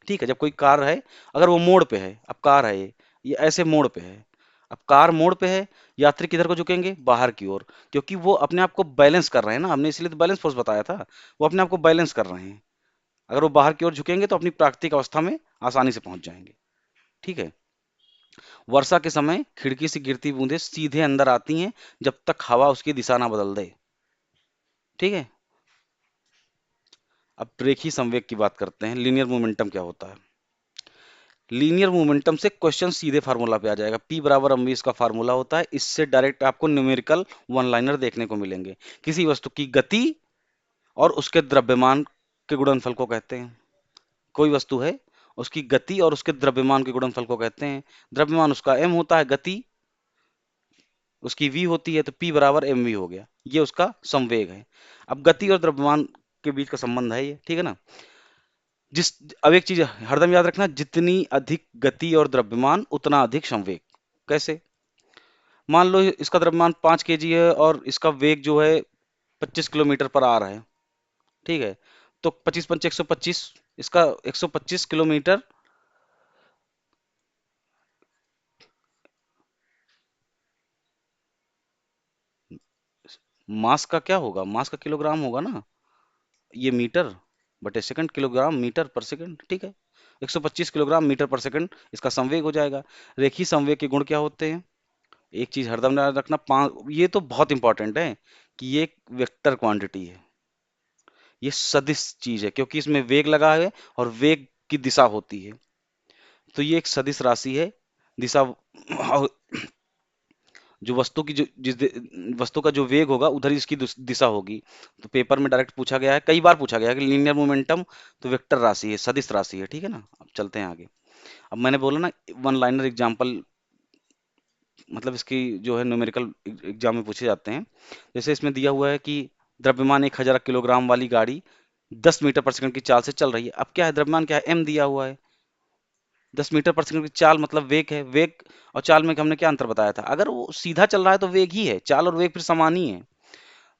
ठीक है। जब कोई कार है, अगर वो मोड़ पे है, अब कार है ये ऐसे मोड़ पे है, अब कार मोड़ पे है, यात्री किधर को झुकेंगे? बाहर की ओर, क्योंकि वो अपने आप को बैलेंस कर रहे हैं ना, हमने इसलिए तो बैलेंस फोर्स बताया था। वो अपने आप को बैलेंस कर रहे हैं। अगर वो बाहर की ओर झुकेंगे तो अपनी प्राकृतिक अवस्था में आसानी से पहुंच जाएंगे, ठीक है। वर्षा के समय खिड़की से गिरती बूंदें सीधे अंदर आती हैं जब तक हवा उसकी दिशा ना बदल दे, ठीक है। अब रेखीय संवेग की बात करते हैं, लीनियर मोमेंटम क्या होता है? लीनियर मोमेंटम से क्वेश्चन सीधे फार्मूला पे आ जाएगा, p बराबर mv इसका फार्मूला होता है। इससे डायरेक्ट आपको न्यूमेरिकल वन लाइनर देखने को मिलेंगे। किसी वस्तु की गति और उसके द्रव्यमान के गुणनफल को कहते हैं। कोई वस्तु है, उसकी गति और उसके द्रव्यमान के गुणनफल को कहते हैं। द्रव्यमान उसका m होता है, गति उसकी v होती है, तो p बराबर mv हो गया। ये उसका संवेग है। अब गति और द्रव्यमान के बीच का संबंध है ये, ठीक है ना। जिस अब एक चीज हरदम याद रखना, जितनी अधिक गति और द्रव्यमान उतना अधिक संवेग। कैसे? मान लो इसका द्रव्यमान 5 kg है और इसका वेग जो है 25 किलोमीटर पर आ रहा है, ठीक है। तो 25 पंचे 125, इसका 125 किलोमीटर, मास का क्या होगा? मास का किलोग्राम होगा ना, ये मीटर बटे सेकंड, किलोग्राम मीटर पर सेकंड, ठीक है। 125 किलोग्राम मीटर पर सेकंड इसका संवेग हो जाएगा। रेखीय संवेग के गुण क्या होते हैं? एक चीज हरदम याद रखना, पांच, ये तो बहुत इंपॉर्टेंट है कि ये एक वेक्टर क्वांटिटी है, ये सदिश चीज है, क्योंकि इसमें वेग लगा है और वेग की दिशा होती है, तो ये एक सदिश राशि है। दिशा जो वस्तु की जो वस्तु का जो वेग होगा उधर ही इसकी दिशा होगी। तो पेपर में डायरेक्ट पूछा गया है, कई बार पूछा गया है कि लीनियर मोमेंटम तो वेक्टर राशि है, सदिश राशि है, ठीक है ना। अब चलते हैं आगे। अब मैंने बोला ना, वन लाइनर एग्जाम्पल, मतलब इसकी जो है न्यूमेरिकल एग्जाम में पूछे जाते हैं। जैसे इसमें दिया हुआ है कि द्रव्यमान 1000 किलोग्राम वाली गाड़ी 10 मीटर पर सेकंड की चाल से चल रही है। अब क्या है, द्रव्यमान क्या है? एम दिया हुआ है। 10 मीटर पर सेकंड की चाल मतलब वेग है। वेग और चाल में हमने क्या अंतर बताया था? अगर वो सीधा चल रहा है तो वेग ही है, चाल और वेग फिर समान ही है।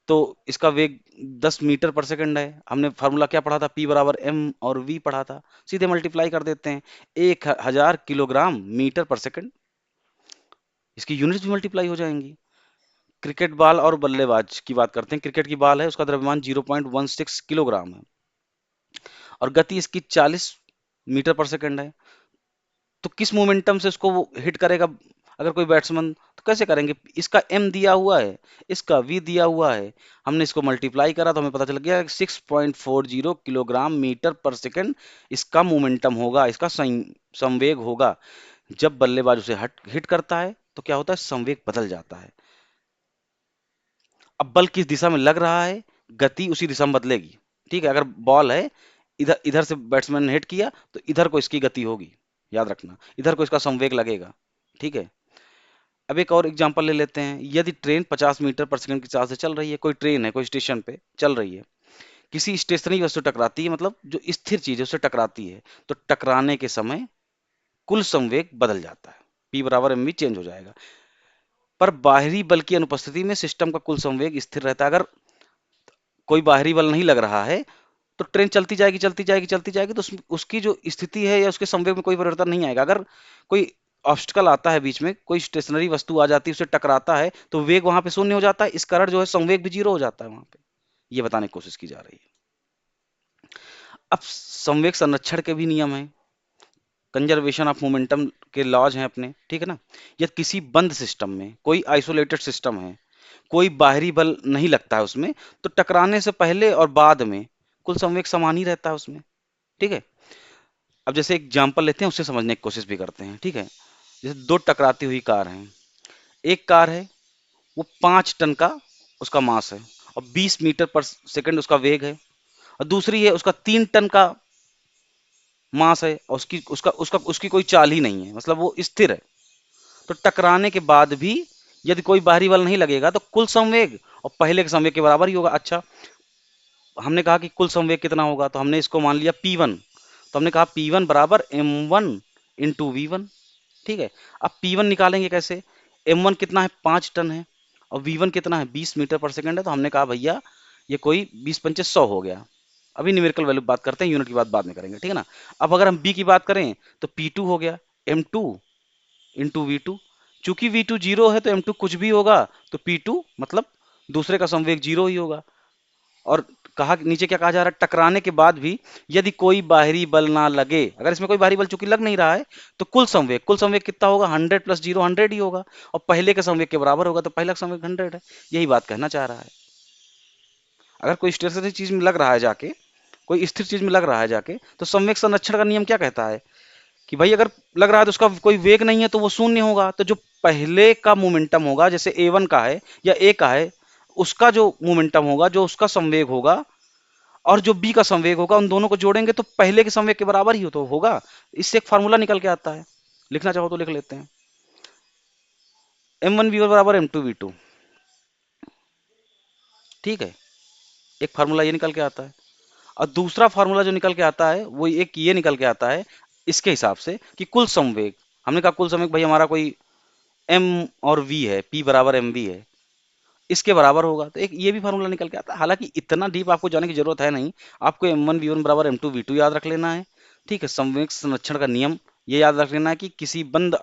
तो इसका वेग 10 मीटर पर सेकंड है। हमने फार्मूला क्या पढ़ा था? पी बराबर एम और वी पढ़ा था। सीधे मल्टीप्लाई कर देते हैं, 1000 किलोग्राम मीटर पर सेकंड, इसकी यूनिट्स भी मल्टीप्लाई हो जाएंगी। क्रिकेट बॉल और बल्लेबाज की बात करते हैं। क्रिकेट की बॉल है, उसका द्रव्यमान 0.16 किलोग्राम है। और गति इसकी 40 मीटर पर सेकंड है। तो किस मोमेंटम से उसको वो हिट करेगा अगर कोई बैट्समैन, तो कैसे करेंगे? इसका एम दिया हुआ है, इसका वी दिया हुआ है, हमने इसको मल्टीप्लाई करा तो हमें पता चल गया 6.40 किलोग्राम मीटर पर सेकंड इसका मोमेंटम होगा, इसका संवेग होगा। जब बल्लेबाज उसे हिट करता है तो क्या होता है, संवेग बदल जाता है। अब बल किस दिशा में लग रहा है, गति उसी दिशा में बदलेगी। ठीक है, अगर बॉल है इधर, इधर से बैट्समैन ने हिट किया तो इधर को इसकी गति होगी, याद रखना, इधर को इसका संवेग लगेगा। ठीक है, अब एक और एग्जांपल ले लेते हैं। यदि ट्रेन 50 मीटर पर सेकंड की चाल से चल रही है, कोई ट्रेन है, कोई स्टेशन पे चल रही है, किसी स्टेशनरी वस्तु टकराती है, मतलब जो स्थिर चीज है उससे टकराती है, तो टकराने के समय कुल संवेग बदल जाता है, P बराबर mv चेंज हो जाएगा। पर बाहरी बल की अनुपस्थिति में सिस्टम का कुल संवेग स्थिर रहता है। अगर कोई बाहरी बल नहीं लग रहा है तो ट्रेन चलती जाएगी चलती जाएगी चलती जाएगी, तो उसकी जो स्थिति है या उसके संवेग में कोई परिवर्तन नहीं आएगा। अगर कोई ऑब्स्टिकल आता है बीच में, कोई स्टेशनरी वस्तु आ जाती है, उससे टकराता है, तो वेग वहां पे शून्य हो जाता है, इस कारण जो है संवेग भी जीरो हो जाता है वहां पे। ये बताने की कोशिश की जा रही है। अब संवेग संरक्षण के भी नियम है, कंजर्वेशन ऑफ मोमेंटम के लॉज हैं अपने, ठीक है ना। यदि किसी बंद सिस्टम में, कोई आइसोलेटेड सिस्टम है, कोई बाहरी बल नहीं लगता है उसमें, तो टकराने से पहले और बाद में कुल संवेग समान ही रहता है उसमें। ठीक है, अब जैसे एग्जांपल लेते हैं, उससे समझने की कोशिश भी करते हैं। ठीक है, जैसे दो टकराती हुई कार हैं। एक कार है, वो 5 टन का उसका मास है और 20 मीटर पर सेकंड उसका वेग है, और दूसरी है उसका 3 टन का मास है और उसकी उसका उसका उसकी कोई चाल ही नहीं है, मतलब वो स्थिर है। तो टकराने के बाद भी यदि कोई बाहरी बल नहीं लगेगा तो कुल संवेग और पहले के संवेग के बराबर ही होगा। अच्छा, हमने कहा कि कुल संवेग कितना होगा, तो हमने इसको मान लिया P1, तो हमने कहा P1 बराबर M1 इंटू V1। ठीक है, अब P1 निकालेंगे कैसे? M1 कितना है, 5 टन है, और V1 कितना है, 20 मीटर पर सेकंड है। तो हमने कहा भैया ये कोई 20 पंचे 100 हो गया। अभी न्यूमेरिकल वैल्यू बात करते हैं, यूनिट की बात बाद में करेंगे, ठीक है ना। अब अगर हम B की बात करें तो P2 हो गया M2 इंटू V2। चूंकि V2 जीरो है तो M2 कुछ भी होगा, तो P2 मतलब दूसरे का संवेग जीरो ही होगा। और कहा नीचे क्या कहा जा रहा है, टकराने के बाद भी यदि कोई बाहरी बल ना लगे, अगर इसमें कोई बाहरी बल चूंकि लग नहीं रहा है, तो कुल संवेग कितना होगा, 100 प्लस जीरो 100 ही होगा, और पहले के संवेग के बराबर होगा, तो पहला संवेग 100 है। यही बात कहना चाह रहा है। अगर कोई स्टेशनरी चीज में लग रहा है जाके, कोई स्थिर चीज में लग रहा है जाके, तो संवेग संरक्षण का नियम क्या कहता है कि भाई अगर लग रहा है तो उसका कोई वेग नहीं है तो वो शून्य होगा। तो जो पहले का मोमेंटम होगा, जैसे A1 का है या A का है, उसका जो मोमेंटम होगा, जो उसका संवेग होगा, और जो बी का संवेग होगा, उन दोनों को जोड़ेंगे तो पहले के संवेग के बराबर ही हो तो होगा। इससे एक फार्मूला निकल के आता है, लिखना चाहो तो लिख लेते हैं। M1 V1 बराबर M2 V2। ठीक है, एक फार्मूला ये निकल के आता है, और दूसरा फार्मूला जो निकल के आता है वो एक ये निकल के आता है इसके हिसाब से कि कुल संवेग, हमने कहा कुल संवेग भाई हमारा कोई M और V है, P बराबर MV है, इसके बराबर होगा, तो एक ये भी फार्मूला निकल के आता है। हालांकि इतना डीप आपको जाने की जरूरत है नहीं, आपको M1 V1 बराबर M2 V2 याद रख लेना है। ठीक है, संवेग संरक्षण का नियम ये याद रख लेना है कि किसी बंद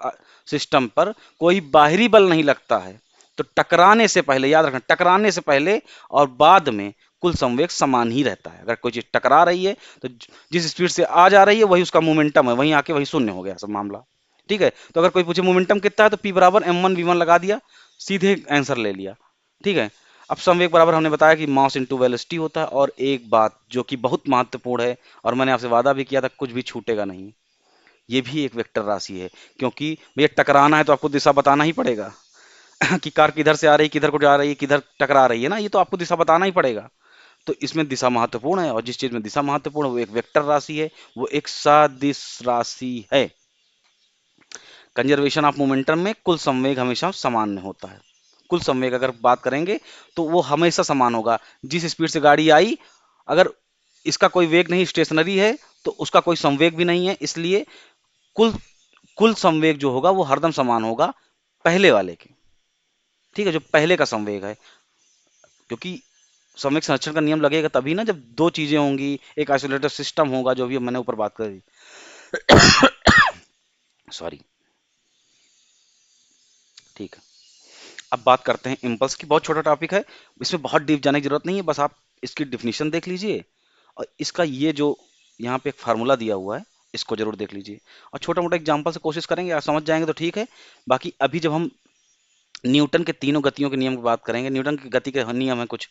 सिस्टम पर कोई बाहरी बल नहीं लगता है, तो टकराने से पहले, याद रखना, टकराने से पहले और बाद में कुल संवेग समान ही रहता है। अगर कोई चीज टकरा रही है तो जिस स्पीड से आ जा रही है वही उसका मोमेंटम है, वहीं आके वही शून्य हो गया सब मामला। ठीक है, तो अगर कोई पूछे मोमेंटम कितना है तो P बराबर M1 V1 लगा दिया, सीधे आंसर ले लिया। ठीक है, अब संवेग बराबर हमने बताया कि मास इनटू वेलोसिटी होता है। और एक बात जो कि बहुत महत्वपूर्ण है, और मैंने आपसे वादा भी किया था कुछ भी छूटेगा नहीं, ये भी एक वेक्टर राशि है। क्योंकि भैया टकराना है तो आपको दिशा बताना ही पड़ेगा कि कार किधर से आ रही है, किधर को जा रही है, किधर टकरा रही है ना, ये तो आपको दिशा बताना ही पड़ेगा। तो इसमें दिशा महत्वपूर्ण है, और जिस चीज में दिशा महत्वपूर्ण है वो एक वेक्टर राशि है, वो एक सदिश राशि है। कंजर्वेशन ऑफ मोमेंटम में कुल संवेग हमेशा सामान्य होता है। कुल संवेग अगर बात करेंगे तो वो हमेशा समान होगा। जिस स्पीड से गाड़ी आई, अगर इसका कोई वेग नहीं, स्टेशनरी है, तो उसका कोई संवेग भी नहीं है, इसलिए कुल कुल संवेग जो होगा वो हरदम समान होगा पहले वाले के। ठीक है, जो पहले का संवेग है, क्योंकि संवेग संरक्षण का नियम लगेगा तभी ना, जब दो चीजें होंगी, एक आइसोलेटेड सिस्टम होगा, जो भी मैंने ऊपर बात करी। सॉरी। ठीक है, अब बात करते हैं इम्पल्स की। बहुत छोटा टॉपिक है, इसमें बहुत डीप जाने की जरूरत नहीं है, बस आप इसकी डिफिनीशन देख लीजिए, और इसका ये जो यहाँ पे एक फार्मूला दिया हुआ है, इसको जरूर देख लीजिए और छोटा मोटा एग्जाम्पल से कोशिश करेंगे, आप समझ जाएंगे तो ठीक है। बाकी अभी जब हम न्यूटन के तीनों गतियों के नियम की बात करेंगे, न्यूटन की गति के नियम है कुछ,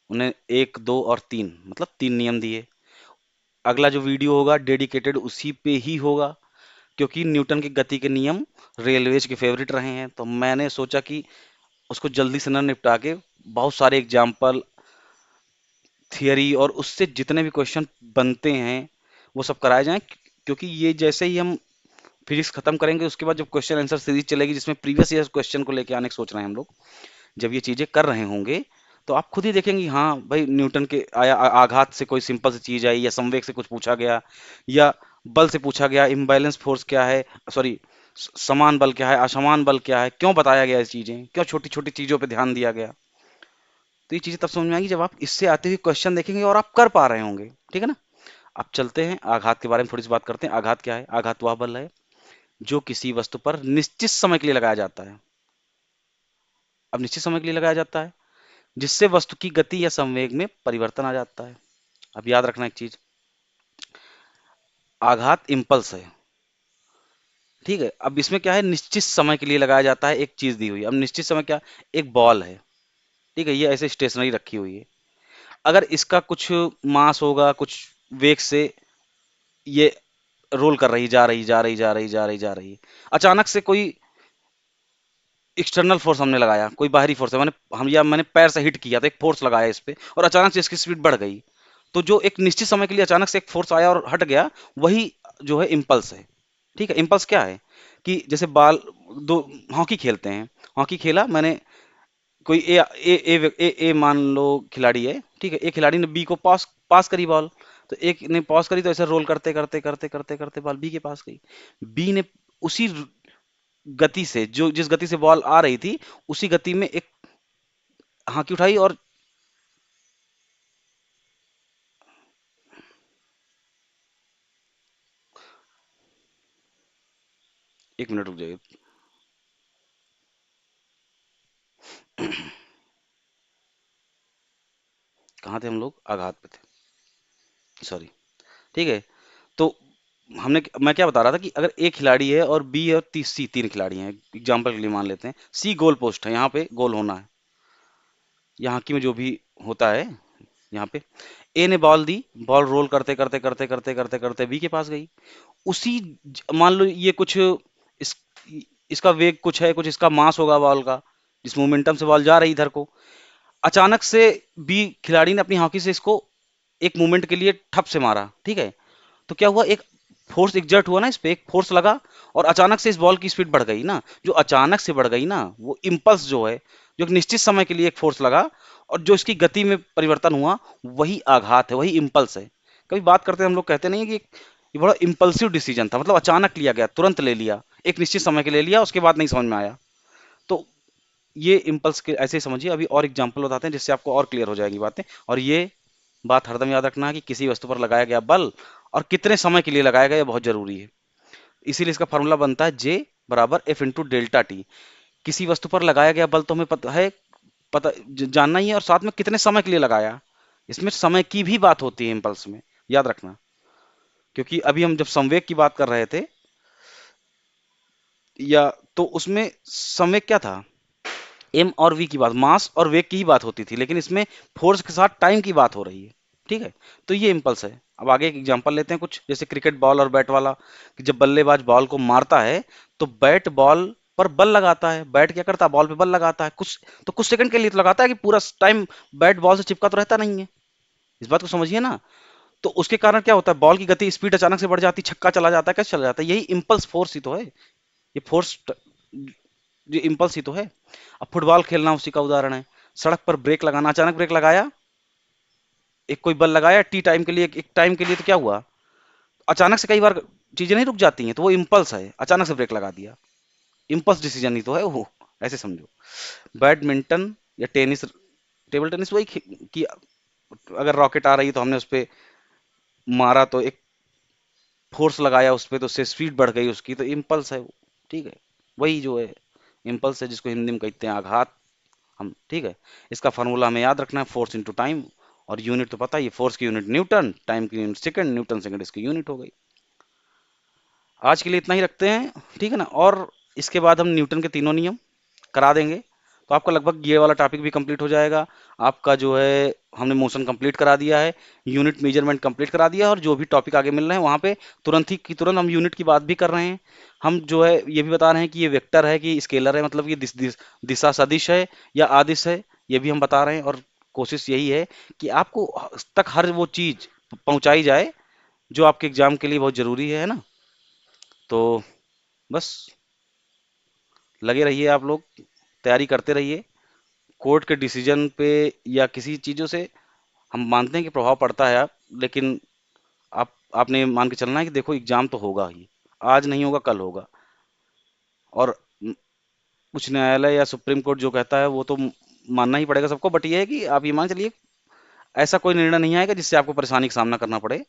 उन्हें एक दो और तीन, मतलब तीन नियम दिए। अगला जो वीडियो होगा डेडिकेटेड उसी पे ही होगा, क्योंकि न्यूटन की गति के नियम रेलवेज के फेवरेट रहे हैं, तो मैंने सोचा कि उसको जल्दी से न निपटा के बहुत सारे एग्जाम्पल, थियरी और उससे जितने भी क्वेश्चन बनते हैं वो सब कराए जाएं, क्योंकि ये जैसे ही हम फिजिक्स खत्म करेंगे उसके बाद जब क्वेश्चन आंसर सीरीज चलेगी जिसमें प्रीवियस ईयर क्वेश्चन को लेके आने की सोच रहे हैं हम लोग, जब ये चीजें कर रहे होंगे तो आप खुद ही देखेंगे हाँ भाई न्यूटन के आया आघात से कोई सिंपल सी चीज आई, या संवेग से कुछ पूछा गया, या बल से पूछा गया, इम्बैलेंस फोर्स क्या है, सॉरी समान बल क्या है, असमान बल क्या है, क्यों बताया गया, ये चीजें क्यों छोटी छोटी चीजों पे ध्यान दिया गया। तो ये चीजें तब समझ में आएगी जब आप इससे आते हुए क्वेश्चन देखेंगे और आप कर पा रहे होंगे, ठीक है ना। अब चलते हैं आघात के बारे में थोड़ी सी बात करते हैं। आघात क्या है? आघात वह बल है जो किसी वस्तु पर निश्चित समय के लिए लगाया जाता है। अब निश्चित समय के लिए लगाया जाता है जिससे वस्तु की गति या संवेग में परिवर्तन आ जाता है। अब याद रखना एक चीज, आघात इंपल्स है, ठीक है। अब इसमें क्या है, निश्चित समय के लिए लगाया जाता है, एक चीज दी हुई है। अब निश्चित समय क्या, एक बॉल है, ठीक है, ये ऐसे स्टेशनरी रखी हुई है। अगर इसका कुछ मास होगा, कुछ वेग से ये रोल कर रही, जा रही जा रही जा रही जा रही जा रही, अचानक से कोई एक्सटर्नल फोर्स हमने लगाया, कोई बाहरी फोर्स है, मैंने पैर से हिट किया तो एक फोर्स लगाया इस पे और अचानक से इसकी स्पीड बढ़ गई, तो जो एक निश्चित समय के लिए अचानक से एक फोर्स आया और हट गया, वही जो है इम्पल्स है। ठीक है, इम्पल्स क्या है कि जैसे बाल दो, हॉकी खेलते हैं, हॉकी खेला मैंने, कोई ए मान लो खिलाड़ी है, ठीक है, एक खिलाड़ी ने बी को पास पास करी बॉल, तो एक ने पास करी तो ऐसे रोल करते करते करते करते करते बॉल बी के पास गई। बी ने उसी गति से, जो जिस गति से बॉल आ रही थी उसी गति में एक हाथ उठाई और एक मिनट रुक जाइए। कहाँ थे हम लोग? आघात पे थे, सॉरी। ठीक है, तो हमने, मैं क्या बता रहा था कि अगर ए खिलाड़ी है और बी और सी, तीन खिलाड़ी हैं, एग्जाम्पल के लिए मान लेते हैं, सी गोल पोस्ट है, यहाँ पे गोल होना है, यहाँ की में जो भी होता है, यहाँ पे ए ने बॉल दी, बॉल रोल करते करते करते करते करते करते बी के पास गई। उसी मान लो ये कुछ इस इसका वेग कुछ है, कुछ इसका मास होगा बॉल का, जिस मोमेंटम से बॉल जा रही इधर को, अचानक से बी खिलाड़ी ने अपनी हॉकी से इसको एक मोमेंट के लिए ठप से मारा, ठीक है। तो क्या हुआ, एक फोर्स एग्जर्ट हुआ ना, इस पे एक फोर्स लगा और अचानक से इस बॉल की स्पीड बढ़ गई ना, जो अचानक से बढ़ गई ना, वो इम्पल्स जो है, जो एक निश्चित समय के लिए एक फोर्स लगा और जो इसकी गति में परिवर्तन हुआ, वही आघात है, वही इम्पल्स है। कभी बात करते हैं हम लोग कहते नहीं है कि ये बड़ा इम्पल्सिव डिसीजन था, मतलब अचानक लिया गया, तुरंत ले लिया, एक निश्चित समय के लिए लिया, उसके बाद नहीं समझ में आया। तो ये इम्पल्स के ऐसे ही समझिए। अभी और एग्जाम्पल बताते हैं जिससे आपको और क्लियर हो जाएगी बातें, और ये बात हरदम याद रखना है कि किसी वस्तु पर लगाया गया बल और कितने समय के लिए लगाया गया, ये बहुत जरूरी है। इसीलिए इसका फॉर्मूला बनता है जे बराबर एफ इंटू डेल्टा टी। किसी वस्तु पर लगाया गया बल तो हमें पता है, जानना ही है, और साथ में कितने समय के लिए लगाया, इसमें समय की भी बात होती है इम्पल्स में, याद रखना। क्योंकि अभी हम जब संवेग की बात कर रहे थे, या तो उसमें संवेग क्या था, एम और वी की बात, मास और वेग की ही बात होती थी, लेकिन इसमें फोर्स के साथ टाइम की बात हो रही है, ठीक है। तो ये इम्पल्स है। अब आगे एक एग्जांपल लेते हैं कुछ, जैसे क्रिकेट बॉल और बैट वाला, कि जब बल्लेबाज बॉल को मारता है तो बैट बॉल पर बल लगाता है, बैट क्या करता है, बॉल पे बल लगाता है, कुछ तो कुछ सेकंड के लिए तो लगाता है, कि पूरा टाइम बैट बॉल से चिपका तो रहता नहीं है, इस बात को समझिए ना। तो उसके कारण क्या होता है, बॉल की गति स्पीड अचानक से बढ़ जाती, छक्का चला जाता है, कैसे चला जाता है, यही इम्पल्स फोर्स ही तो है, ये फोर्स, ये इम्पल्स ही तो है। अब फुटबॉल खेलना उसी का उदाहरण है, सड़क पर ब्रेक लगाना, अचानक ब्रेक लगाया, एक कोई बल लगाया टी टाइम के लिए, एक टाइम के लिए, तो क्या हुआ, अचानक से कई बार चीजें नहीं रुक जाती हैं, तो वो इम्पल्स है, अचानक से ब्रेक लगा दिया, इम्पल्स डिसीजन ही तो है वो, ऐसे समझो। बैडमिंटन या टेनिस, टेबल टेनिस वही कि अगर रॉकेट आ रही है तो हमने उस पर मारा, तो एक फोर्स लगाया उस पर, तो उससे स्पीड बढ़ गई उसकी, तो इम्पल्स है वो, ठीक है। वही जो है इम्पल्स है, जिसको हिंदी में कहते हैं आघात हम, ठीक है। इसका फॉर्मूला हमें याद रखना है, फोर्स इंटू टाइम, और यूनिट तो पता ही है, फोर्स की यूनिट न्यूटन, टाइम की यूनिट सेकंड, न्यूटन सेकंड इसकी यूनिट हो गई। आज के लिए इतना ही रखते हैं, ठीक है ना। और इसके बाद हम न्यूटन के तीनों नियम करा देंगे, तो आपका लगभग ये वाला टॉपिक भी कंप्लीट हो जाएगा। आपका जो है हमने मोशन कंप्लीट करा दिया है, यूनिट मेजरमेंट कंप्लीट करा दिया है, और जो भी टॉपिक आगे मिल रहे हैं वहाँ पे तुरंत ही की तुरंत हम यूनिट की बात भी कर रहे हैं। हम जो है ये भी बता रहे हैं कि ये वेक्टर है कि स्केलर है, मतलब ये दिशा सदिश है या आदिश है, ये भी हम बता रहे हैं। और कोशिश यही है कि आपको तक हर वो चीज़ पहुंचाई जाए जो आपके एग्जाम के लिए बहुत जरूरी है ना। तो बस लगे रहिए आप लोग, तैयारी करते रहिए। कोर्ट के डिसीजन पे या किसी चीज़ों से हम मानते हैं कि प्रभाव पड़ता है, आप लेकिन आपने मान के चलना है कि देखो एग्जाम तो होगा ही, आज नहीं होगा कल होगा। और उच्च न्यायालय या सुप्रीम कोर्ट जो कहता है वो तो मानना ही पड़ेगा सबको, बट ये है कि आप ये मान चलिए ऐसा कोई निर्णय नहीं आएगा जिससे आपको परेशानी का सामना करना पड़े।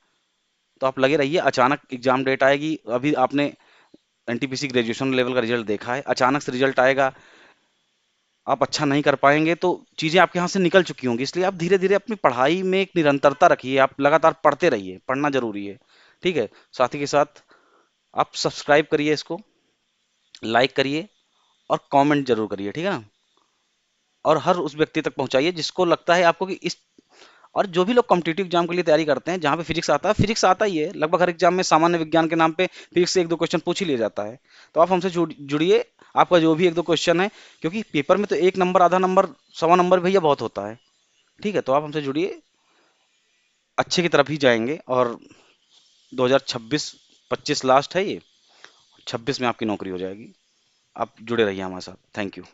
तो आप लगे रहिए, अचानक एग्जाम डेट आएगी। अभी आपने एनटीपीसी ग्रेजुएशन लेवल का रिजल्ट देखा है, अचानक से रिजल्ट आएगा, आप अच्छा नहीं कर पाएंगे तो चीज़ें आपके हाथ से निकल चुकी होंगी। इसलिए आप धीरे धीरे अपनी पढ़ाई में एक निरंतरता रखिए, आप लगातार पढ़ते रहिए, पढ़ना जरूरी है, ठीक है। साथ ही के साथ आप सब्सक्राइब करिए इसको, लाइक करिए और कमेंट जरूर करिए, ठीक है ना। और हर उस व्यक्ति तक पहुंचाइए जिसको लगता है आपको कि इस, और जो भी लोग कॉम्पिटिटिव एग्जाम के लिए तैयारी करते हैं जहाँ पे फिजिक्स आता है, फिजिक्स आता ही है लगभग हर एग्जाम में, सामान्य विज्ञान के नाम पे फिजिक्स से एक दो क्वेश्चन पूछ ही लिया जाता है। तो आप हमसे जुड़िए, आपका जो भी एक दो क्वेश्चन है, क्योंकि पेपर में तो एक नंबर आधा नंबर सवा नंबर भैया बहुत होता है, ठीक है। तो आप हमसे जुड़िए, अच्छे की तरफ ही जाएंगे। और 2026-25 लास्ट है ये, 26 में आपकी नौकरी हो जाएगी। आप जुड़े रहिए हमारे साथ। Thank you.